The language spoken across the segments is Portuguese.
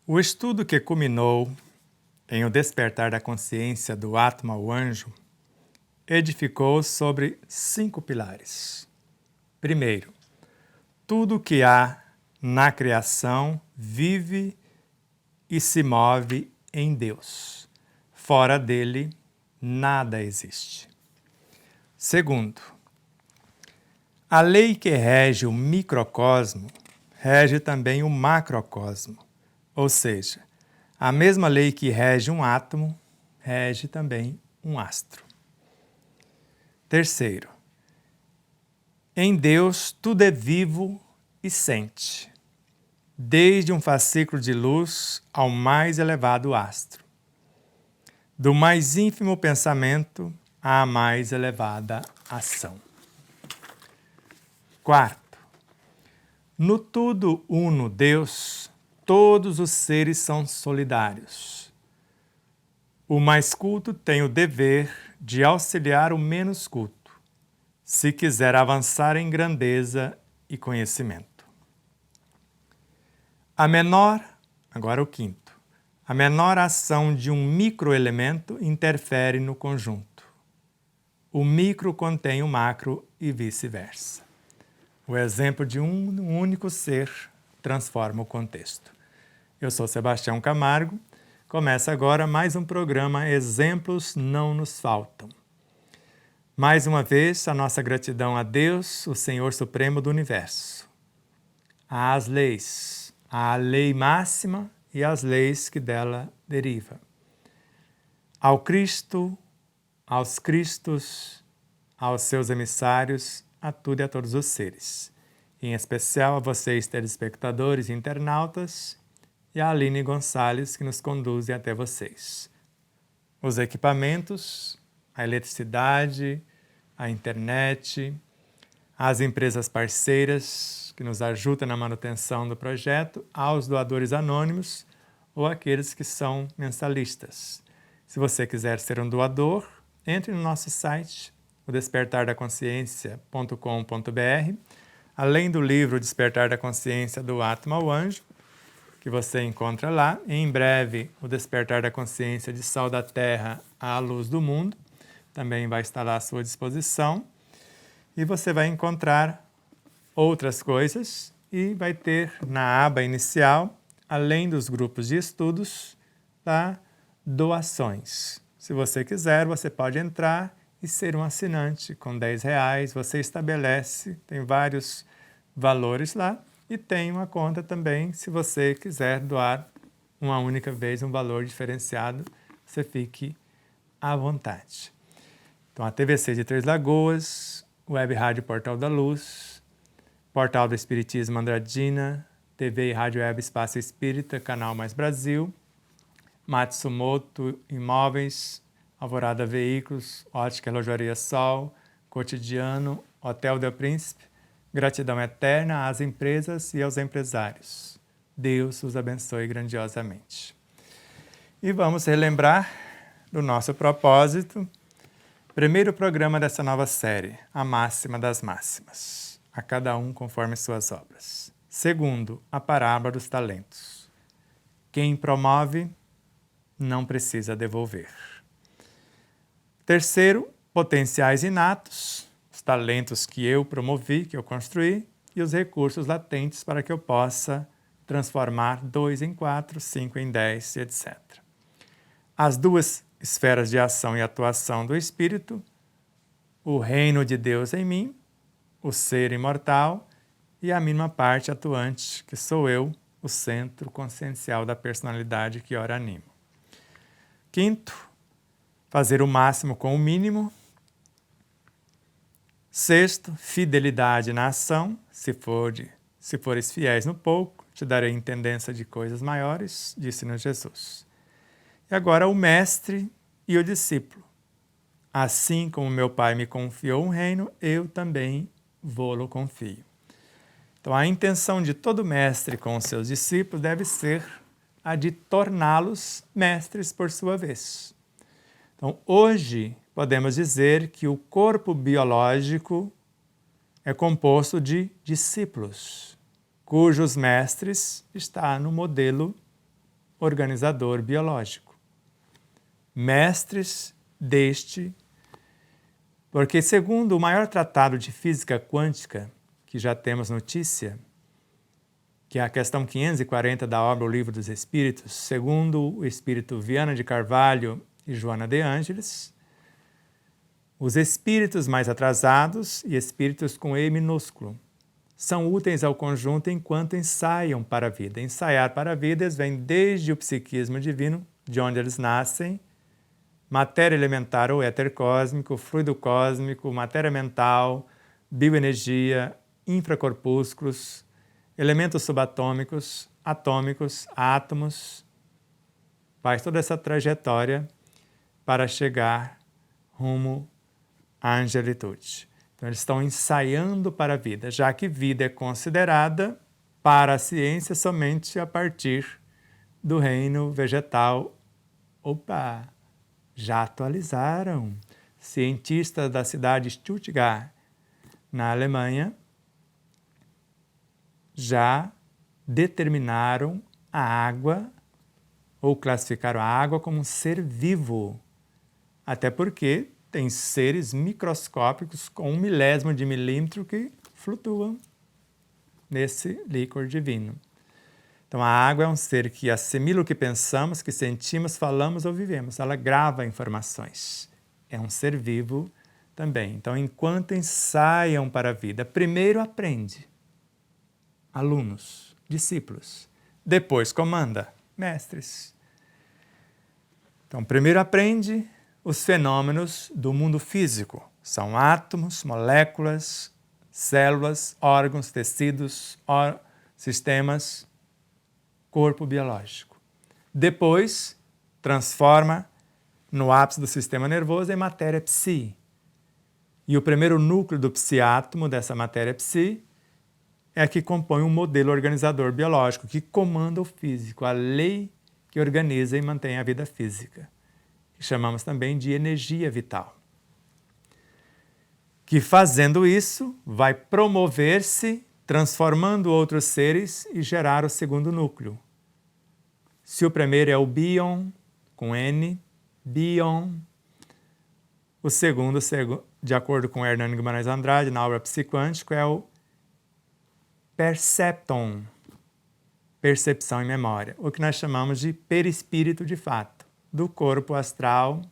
O estudo que culminou em O Despertar da Consciência do Atma, o Anjo, edificou sobre 5 pilares. Primeiro, tudo que há na criação vive e se move em Deus. Fora dele, nada existe. Segundo, a lei que rege o microcosmo rege também o macrocosmo, ou seja, a mesma lei que rege um átomo rege também um astro. Terceiro, em Deus tudo é vivo e sente, desde um fascículo de luz ao mais elevado astro, do mais ínfimo pensamento à mais elevada ação. Quarto, no tudo uno Deus, todos os seres são solidários. O mais culto tem o dever de auxiliar o menos culto, se quiser avançar em grandeza e conhecimento. Agora o quinto, a menor ação de um microelemento interfere no conjunto. O micro contém o macro e vice-versa. O exemplo de um único ser transforma o contexto. Eu sou Sebastião Camargo. Começa agora mais um programa Exemplos Não Nos Faltam. Mais uma vez, a nossa gratidão a Deus, o Senhor Supremo do Universo. Às leis, à lei máxima e às leis que dela derivam. Ao Cristo, aos Cristos, aos seus emissários, a tudo e a todos os seres. Em especial a vocês, telespectadores e internautas, e a Aline Gonçalves, que nos conduzem até vocês. Os equipamentos, a eletricidade, a internet, as empresas parceiras que nos ajudam na manutenção do projeto, aos doadores anônimos ou aqueles que são mensalistas. Se você quiser ser um doador, entre no nosso site, odespertardaconsciência.com.br, além do livro Despertar da Consciência do Atma ao Anjo, que você encontra lá. Em breve, o Despertar da Consciência de Sal da Terra à Luz do Mundo também vai estar lá à sua disposição. E você vai encontrar outras coisas e vai ter na aba inicial, além dos grupos de estudos, doações. Se você quiser, você pode entrar e ser um assinante com R$10. Você estabelece, tem vários valores lá. E tem uma conta também, se você quiser doar uma única vez um valor diferenciado, você fique à vontade. Então, a TVC de Três Lagoas, Web Rádio Portal da Luz, Portal do Espiritismo Andradina, TV e Rádio Web Espaço Espírita, Canal Mais Brasil, Matsumoto Imóveis, Alvorada Veículos, Ótica Relojoaria Sol, Cotidiano, Hotel Del Príncipe, gratidão eterna às empresas e aos empresários. Deus os abençoe grandiosamente. E vamos relembrar do nosso propósito. Primeiro programa dessa nova série, a máxima das máximas, a cada um conforme suas obras. Segundo, a parábola dos talentos. Quem promove não precisa devolver. Terceiro, potenciais inatos, os talentos que eu promovi, que eu construí, e os recursos latentes para que eu possa transformar 2 em 4, 5 em 10, etc. As duas esferas de ação e atuação do Espírito, o reino de Deus em mim, o ser imortal, e a mínima parte atuante, que sou eu, o centro consciencial da personalidade que ora animo. Quinto, fazer o máximo com o mínimo. Sexto, fidelidade na ação. Se fores fiéis no pouco, te darei intendência de coisas maiores, disse-nos Jesus. E agora o mestre e o discípulo. Assim como meu Pai me confiou um reino, eu também vou-lo confio. Então a intenção de todo mestre com os seus discípulos deve ser a de torná-los mestres por sua vez. Então hoje podemos dizer que o corpo biológico é composto de discípulos, cujos mestres está no modelo organizador biológico. Mestres deste, porque segundo o maior tratado de física quântica, que já temos notícia, que é a questão 540 da obra O Livro dos Espíritos, segundo o espírito Viana de Carvalho e Joana de Ângeles, os espíritos mais atrasados e espíritos com E minúsculo são úteis ao conjunto enquanto ensaiam para a vida. Ensaiar para a vida vem desde o psiquismo divino, de onde eles nascem, matéria elementar ou éter cósmico, fluido cósmico, matéria mental, bioenergia, infracorpúsculos, elementos subatômicos, atômicos, átomos. Faz toda essa trajetória para chegar rumo à angelitude. Então, eles estão ensaiando para a vida, já que vida é considerada para a ciência somente a partir do reino vegetal. Opa! Já atualizaram. Cientistas da cidade de Stuttgart, na Alemanha, já determinaram a água ou classificaram a água como um ser vivo. Até porque tem seres microscópicos com 1 milésimo de milímetro que flutuam nesse líquor divino. Então a água é um ser que assimila o que pensamos, que sentimos, falamos ou vivemos. Ela grava informações. É um ser vivo também. Então, enquanto ensaiam para a vida, primeiro aprende. Alunos, discípulos. Depois comanda, mestres. Então, primeiro aprende os fenômenos do mundo físico. São átomos, moléculas, células, órgãos, tecidos, sistemas, corpo biológico. Depois, transforma no ápice do sistema nervoso em matéria psi. E o primeiro núcleo do psiátomo, dessa matéria psi, é a que compõe um modelo organizador biológico, que comanda o físico, a lei que organiza e mantém a vida física, que chamamos também de energia vital. Que fazendo isso, vai promover-se, transformando outros seres e gerar o segundo núcleo. Se o primeiro é o bion, com N, bion, o segundo, de acordo com Hernani Guimarães Andrade, na obra Psiquântico, é o percepton, percepção e memória, o que nós chamamos de perispírito de fato, do corpo astral,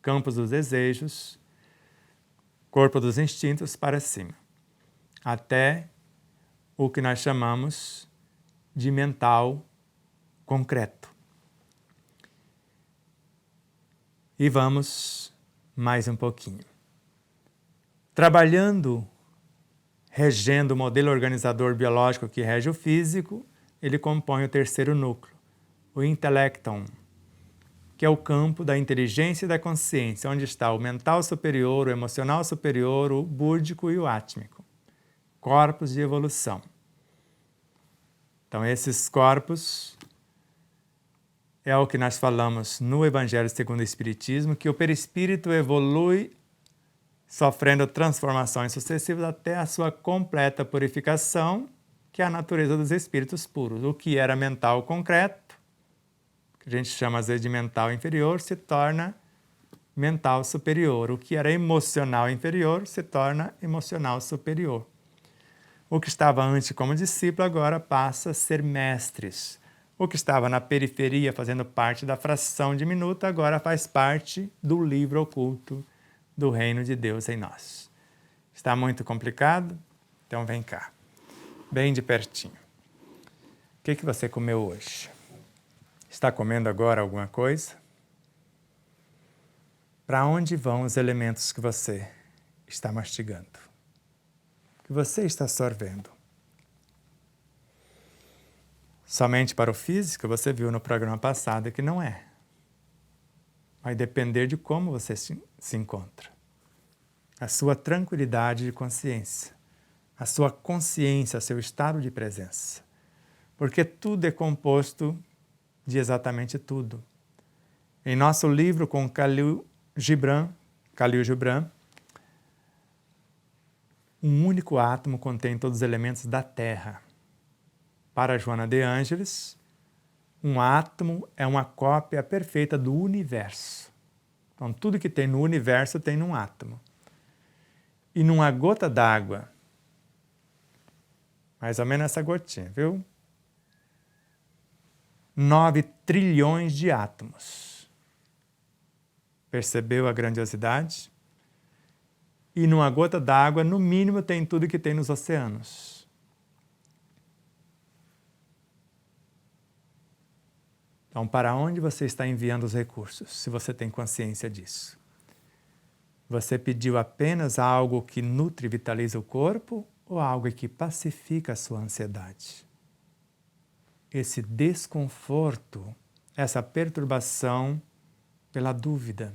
campos dos desejos, corpo dos instintos para cima, até o que nós chamamos de mental concreto. E vamos mais um pouquinho. Trabalhando, regendo o modelo organizador biológico que rege o físico, ele compõe o terceiro núcleo, o intelecton, que é o campo da inteligência e da consciência, onde está o mental superior, o emocional superior, o búdico e o átmico. Corpos de evolução. Então, esses corpos é o que nós falamos no Evangelho segundo o Espiritismo, que o perispírito evolui sofrendo transformações sucessivas até a sua completa purificação, que é a natureza dos espíritos puros. O que era mental concreto, que a gente chama às vezes de mental inferior, se torna mental superior. O que era emocional inferior se torna emocional superior. O que estava antes como discípulo agora passa a ser mestres. O que estava na periferia fazendo parte da fração diminuta agora faz parte do livro oculto do reino de Deus em nós. Está muito complicado? Então vem cá, bem de pertinho. O que você comeu hoje? Está comendo agora alguma coisa? Para onde vão os elementos que você está mastigando? Que você está sorvendo? Somente para o físico, você viu no programa passado que não é. Vai depender de como você se encontra. A sua tranquilidade de consciência, a sua consciência, seu estado de presença. Porque tudo é composto de exatamente tudo. Em nosso livro com Khalil Gibran, um único átomo contém todos os elementos da Terra. Para Joana de Ângeles, Um átomo é uma cópia perfeita do universo. Então, tudo que tem no universo tem num átomo. E numa gota d'água, mais ou menos essa gotinha, viu? 9 trilhões de átomos. Percebeu a grandiosidade? E numa gota d'água, no mínimo, tem tudo que tem nos oceanos. Então, para onde você está enviando os recursos, se você tem consciência disso? Você pediu apenas algo que nutre e vitaliza o corpo ou algo que pacifica a sua ansiedade? Esse desconforto, essa perturbação pela dúvida,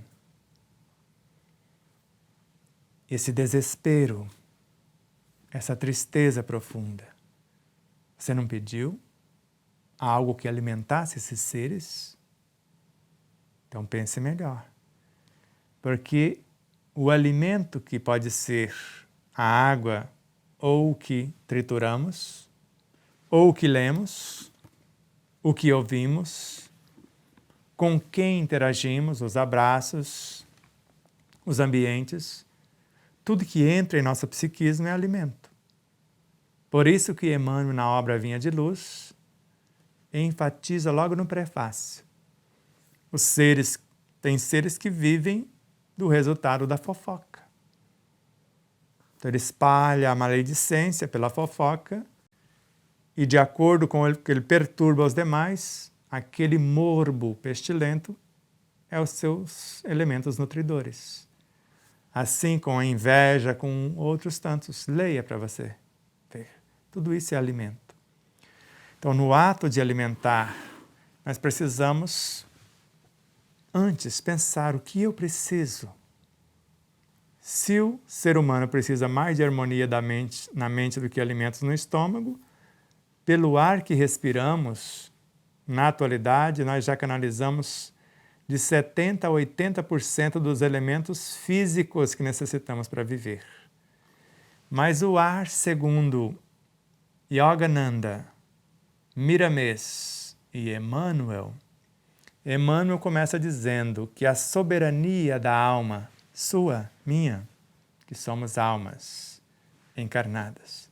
esse desespero, essa tristeza profunda. Você não pediu algo que alimentasse esses seres? Então pense melhor. Porque o alimento que pode ser a água ou o que trituramos, ou o que lemos, o que ouvimos, com quem interagimos, os abraços, os ambientes, tudo que entra em nosso psiquismo é alimento. Por isso que Emmanuel, na obra Vinha de Luz, enfatiza logo no prefácio. Tem seres que vivem do resultado da fofoca. Então ele espalha a maledicência pela fofoca e, de acordo com que ele perturba os demais, aquele morbo pestilento é os seus elementos nutridores. Assim com a inveja, com outros tantos. Leia para você ver. Tudo isso é alimento. Então, no ato de alimentar, nós precisamos antes pensar o que eu preciso. Se o ser humano precisa mais de harmonia na mente do que alimentos no estômago, pelo ar que respiramos, na atualidade, nós já canalizamos de 70% a 80% dos elementos físicos que necessitamos para viver. Mas o ar, segundo Yogananda, Miramês e Emmanuel começa dizendo que a soberania da alma, sua, minha, que somos almas encarnadas,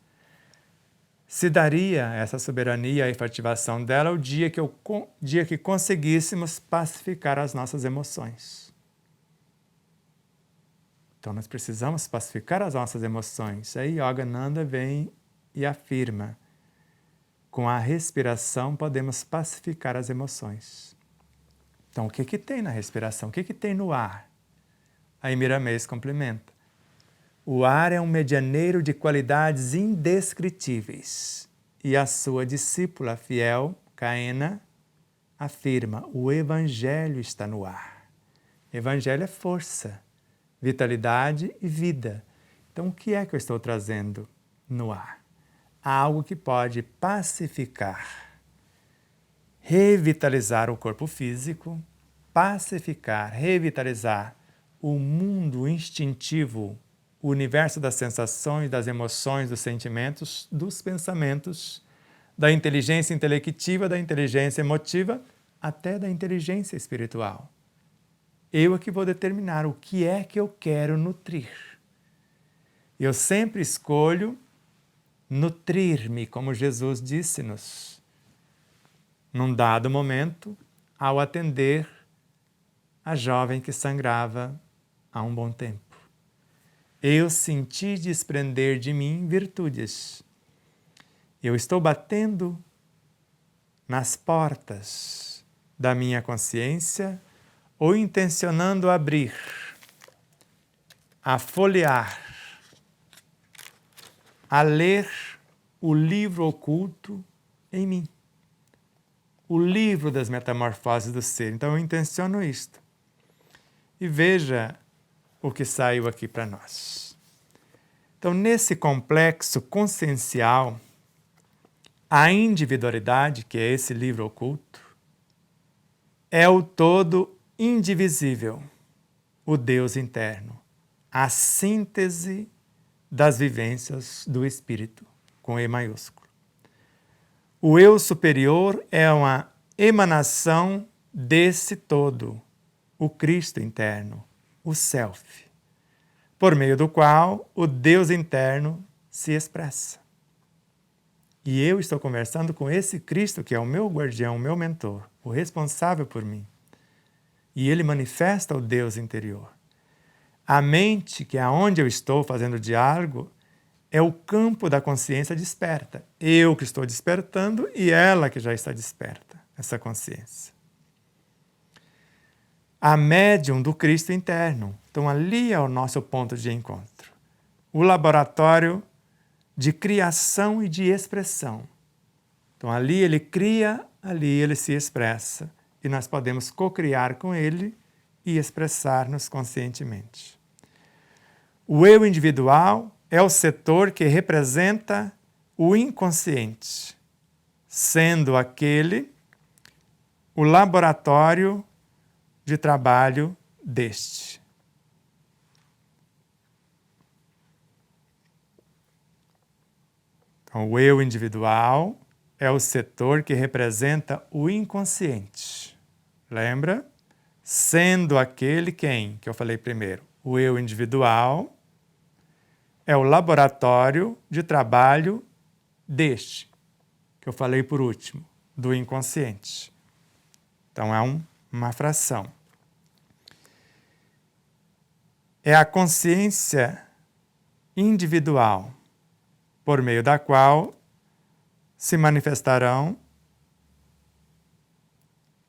se daria essa soberania, a efetivação dela, o dia que conseguíssemos pacificar as nossas emoções. Então nós precisamos pacificar as nossas emoções. Aí Yogananda vem e afirma: com a respiração podemos pacificar as emoções. Então o que tem na respiração? O que tem no ar? Aí Miramês complementa: o ar é um medianeiro de qualidades indescritíveis. E a sua discípula fiel, Caena, afirma: o Evangelho está no ar. Evangelho é força, vitalidade e vida. Então, o que é que eu estou trazendo no ar? Algo que pode pacificar, revitalizar o corpo físico, pacificar, revitalizar o mundo instintivo, o universo das sensações, das emoções, dos sentimentos, dos pensamentos, da inteligência intelectiva, da inteligência emotiva, até da inteligência espiritual. Eu é que vou determinar o que é que eu quero nutrir. Eu sempre escolho nutrir-me, como Jesus disse-nos, num dado momento, ao atender a jovem que sangrava há um bom tempo. Eu senti desprender de mim virtudes. Eu estou batendo nas portas da minha consciência ou intencionando abrir, a folhear, a ler o livro oculto em mim. O livro das metamorfoses do ser. Então eu intenciono isto. E veja o que saiu aqui para nós. Então, nesse complexo consciencial, a individualidade, que é esse livro oculto, é o todo indivisível, o Deus interno, a síntese das vivências do Espírito, com E maiúsculo. O eu superior é uma emanação desse todo, o Cristo interno, o Self, por meio do qual o Deus interno se expressa. E eu estou conversando com esse Cristo que é o meu guardião, o meu mentor, o responsável por mim. E ele manifesta o Deus interior. A mente, que é onde eu estou fazendo o diálogo, é o campo da consciência desperta. Eu que estou despertando e ela que já está desperta, essa consciência. A médium do Cristo interno. Então ali é o nosso ponto de encontro. O laboratório de criação e de expressão. Então ali ele cria, ali ele se expressa. E nós podemos co-criar com ele e expressar-nos conscientemente. O eu individual é o setor que representa o inconsciente, sendo aquele o laboratório de trabalho deste. Então, o eu individual é o setor que representa o inconsciente. Lembra? Sendo aquele quem? Que eu falei primeiro. O eu individual é o laboratório de trabalho deste, que eu falei por último, do inconsciente. Então é uma fração. É a consciência individual, por meio da qual se manifestarão.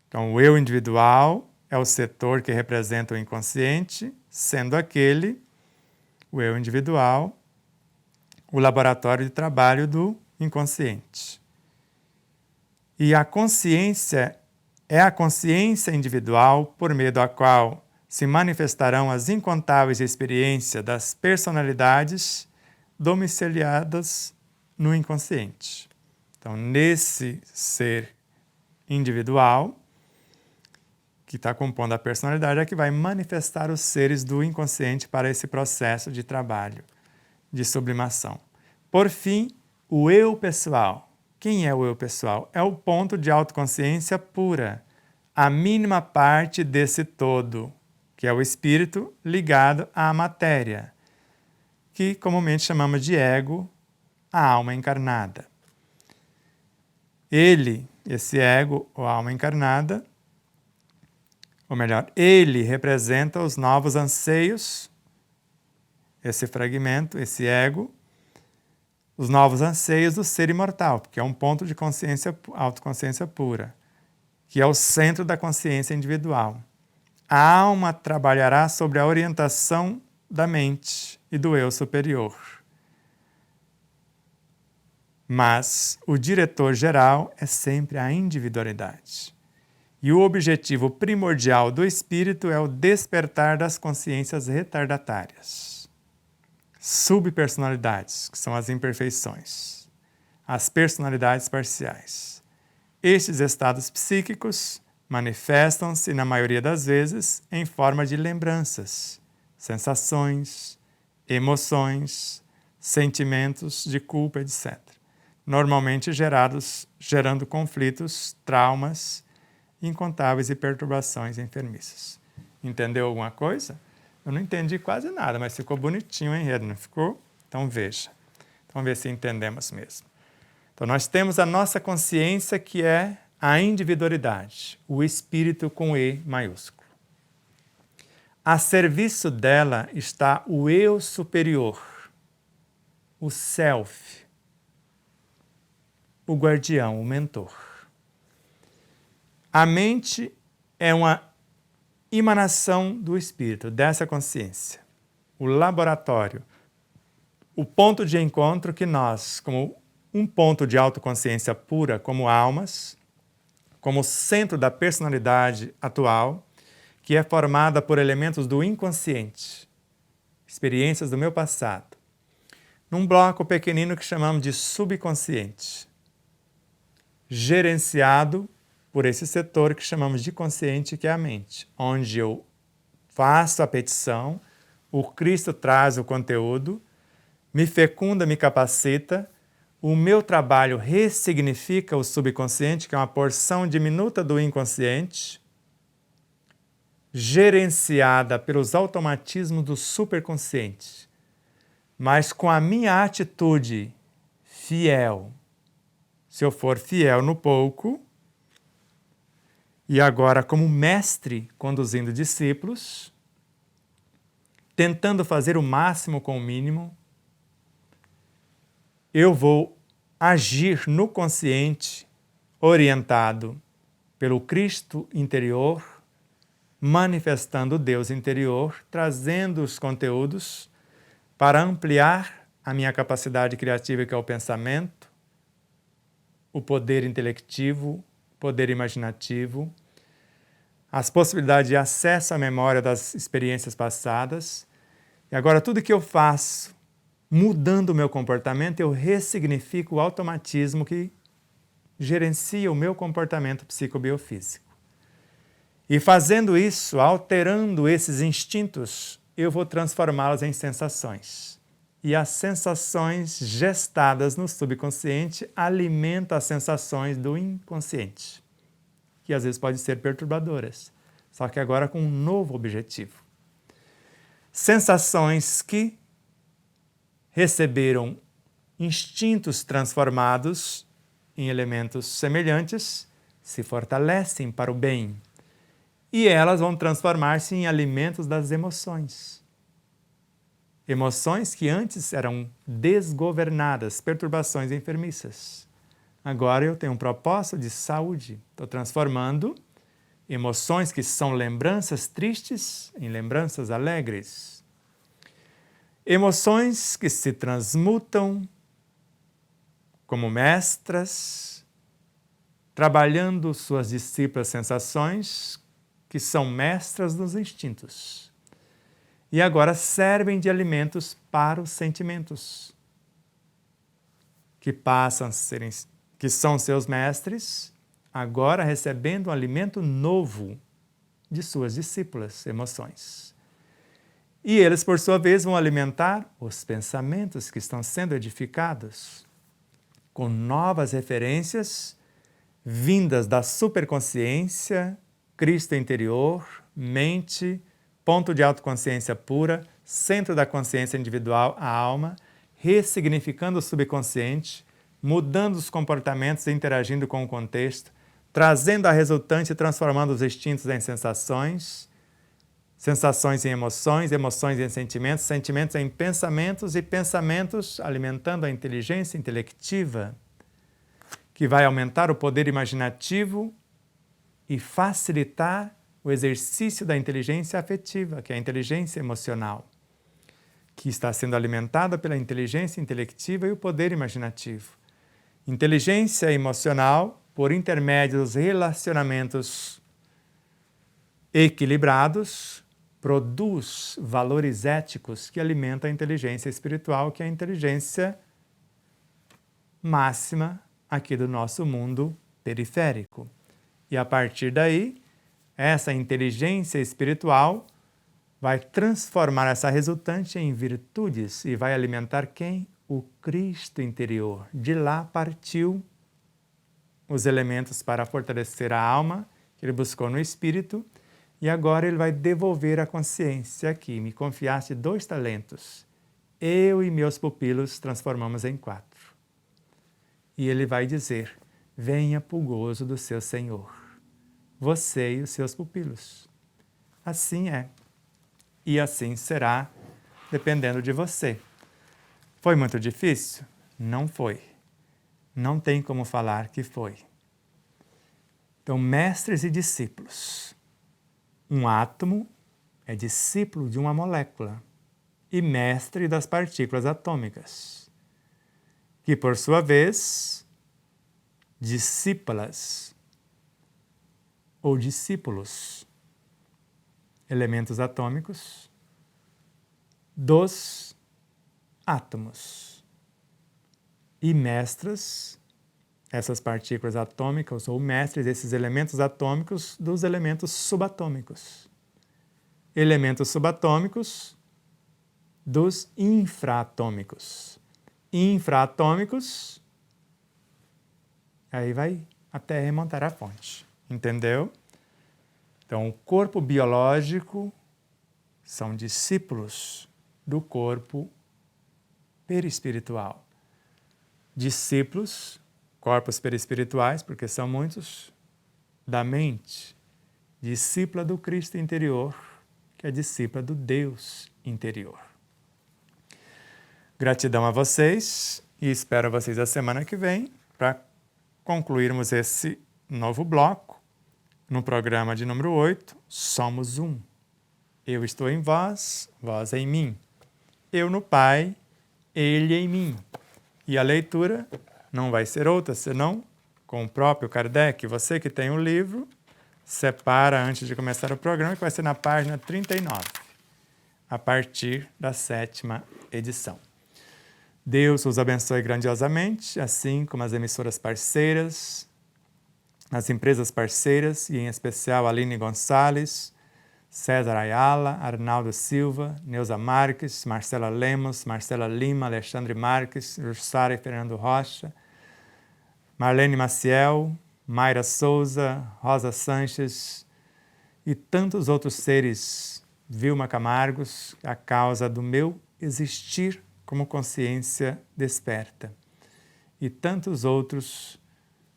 Então, o eu individual é o setor que representa o inconsciente, sendo aquele, o eu individual, o laboratório de trabalho do inconsciente. E a consciência é a consciência individual por meio da qual se manifestarão as incontáveis experiências das personalidades domiciliadas no inconsciente. Então, nesse ser individual, que está compondo a personalidade, é que vai manifestar os seres do inconsciente para esse processo de trabalho, de sublimação. Por fim, o eu pessoal. Quem é o eu pessoal? É o ponto de autoconsciência pura, a mínima parte desse todo, que é o espírito ligado à matéria, que comumente chamamos de ego, a alma encarnada. Ele, esse ego, ou alma encarnada, ou melhor, ele representa os novos anseios, esse fragmento, esse ego, os novos anseios do ser imortal, porque é um ponto de consciência, autoconsciência pura, que é o centro da consciência individual. A alma trabalhará sobre a orientação da mente e do eu superior. Mas o diretor geral é sempre a individualidade. E o objetivo primordial do espírito é o despertar das consciências retardatárias. Subpersonalidades, que são as imperfeições. As personalidades parciais. Estes estados psíquicos manifestam-se, na maioria das vezes, em forma de lembranças, sensações, emoções, sentimentos de culpa, etc. Normalmente gerando conflitos, traumas, incontáveis e perturbações enfermiças. Entendeu alguma coisa? Eu não entendi quase nada, mas ficou bonitinho o enredo, não ficou? Então veja. Então vamos ver se entendemos mesmo. Então nós temos a nossa consciência que é a individualidade, o espírito com E maiúsculo. A serviço dela está o eu superior, o self, o guardião, o mentor. A mente é uma emanação do espírito, dessa consciência. O laboratório, o ponto de encontro que nós, como um ponto de autoconsciência pura, como almas, como centro da personalidade atual, que é formada por elementos do inconsciente, experiências do meu passado, num bloco pequenino que chamamos de subconsciente, gerenciado por esse setor que chamamos de consciente, que é a mente, onde eu faço a petição, o Cristo traz o conteúdo, me fecunda, me capacita, o meu trabalho ressignifica o subconsciente, que é uma porção diminuta do inconsciente, gerenciada pelos automatismos do superconsciente. Mas com a minha atitude fiel, se eu for fiel no pouco, e agora como mestre conduzindo discípulos, tentando fazer o máximo com o mínimo, eu vou agir no consciente, orientado pelo Cristo interior, manifestando o Deus interior, trazendo os conteúdos para ampliar a minha capacidade criativa, que é o pensamento, o poder intelectivo, poder imaginativo, as possibilidades de acesso à memória das experiências passadas. E agora tudo que eu faço, mudando o meu comportamento, eu ressignifico o automatismo que gerencia o meu comportamento psicobiofísico. E fazendo isso, alterando esses instintos, eu vou transformá-los em sensações. E as sensações gestadas no subconsciente alimentam as sensações do inconsciente, que às vezes podem ser perturbadoras, só que agora com um novo objetivo. Sensações que receberam instintos transformados em elementos semelhantes se fortalecem para o bem, e elas vão transformar-se em alimentos das emoções. Emoções que antes eram desgovernadas, perturbações enfermiças. Agora eu tenho um propósito de saúde. Estou transformando emoções que são lembranças tristes em lembranças alegres. Emoções que se transmutam como mestras, trabalhando suas discípulas sensações, que são mestras dos instintos. E agora servem de alimentos para os sentimentos, que passam a serem, que são seus mestres, agora recebendo um alimento novo de suas discípulas, emoções. E eles, por sua vez, vão alimentar os pensamentos que estão sendo edificados com novas referências vindas da superconsciência, Cristo interior, mente, ponto de autoconsciência pura, centro da consciência individual, a alma, ressignificando o subconsciente, mudando os comportamentos e interagindo com o contexto, trazendo a resultante e transformando os instintos em sensações, sensações em emoções, emoções em sentimentos, sentimentos em pensamentos e pensamentos alimentando a inteligência intelectiva, que vai aumentar o poder imaginativo e facilitar o exercício da inteligência afetiva, que é a inteligência emocional, que está sendo alimentada pela inteligência intelectiva e o poder imaginativo. Inteligência emocional, por intermédio dos relacionamentos equilibrados, produz valores éticos que alimentam a inteligência espiritual, que é a inteligência máxima aqui do nosso mundo periférico. E a partir daí, essa inteligência espiritual vai transformar essa resultante em virtudes e vai alimentar quem? O Cristo interior. De lá partiu os elementos para fortalecer a alma, que ele buscou no espírito, e agora ele vai devolver a consciência aqui. Me confiaste 2 talentos. Eu e meus pupilos transformamos em 4. E ele vai dizer, venha para o gozo do seu Senhor, você e os seus pupilos. Assim é. E assim será, dependendo de você. Foi muito difícil? Não foi. Não tem como falar que foi. Então, mestres e discípulos. Um átomo é discípulo de uma molécula e mestre das partículas atômicas, que, por sua vez, discípulas ou discípulos, elementos atômicos dos átomos e mestras, essas partículas atômicas ou mestres desses elementos atômicos dos elementos subatômicos. Elementos subatômicos dos infraatômicos. Infraatômicos Aí vai até remontar a fonte. Entendeu? Então, o corpo biológico são discípulos do corpo perispiritual. Discípulos, corpos perispirituais, porque são muitos, da mente, discípula do Cristo interior, que é discípula do Deus interior. Gratidão a vocês e espero vocês a semana que vem para concluirmos esse novo bloco no programa de número 8, Somos Um. Eu estou em vós, vós em mim. Eu no Pai, Ele em mim. E a leitura não vai ser outra, senão com o próprio Kardec. Você que tem o livro, separa antes de começar o programa, que vai ser na página 39, a partir da 7ª edição. Deus os abençoe grandiosamente, assim como as emissoras parceiras, as empresas parceiras, e em especial Aline Gonçalves, César Ayala, Arnaldo Silva, Neuza Marques, Marcela Lemos, Marcela Lima, Alexandre Marques, Jussara e Fernando Rocha, Marlene Maciel, Mayra Souza, Rosa Sanches e tantos outros seres, Vilma Camargos, a causa do meu existir como consciência desperta, e tantos outros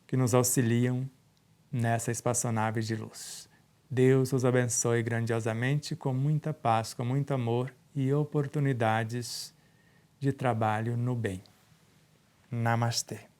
que nos auxiliam nessa espaçonave de luz. Deus os abençoe grandiosamente, com muita paz, com muito amor e oportunidades de trabalho no bem. Namastê.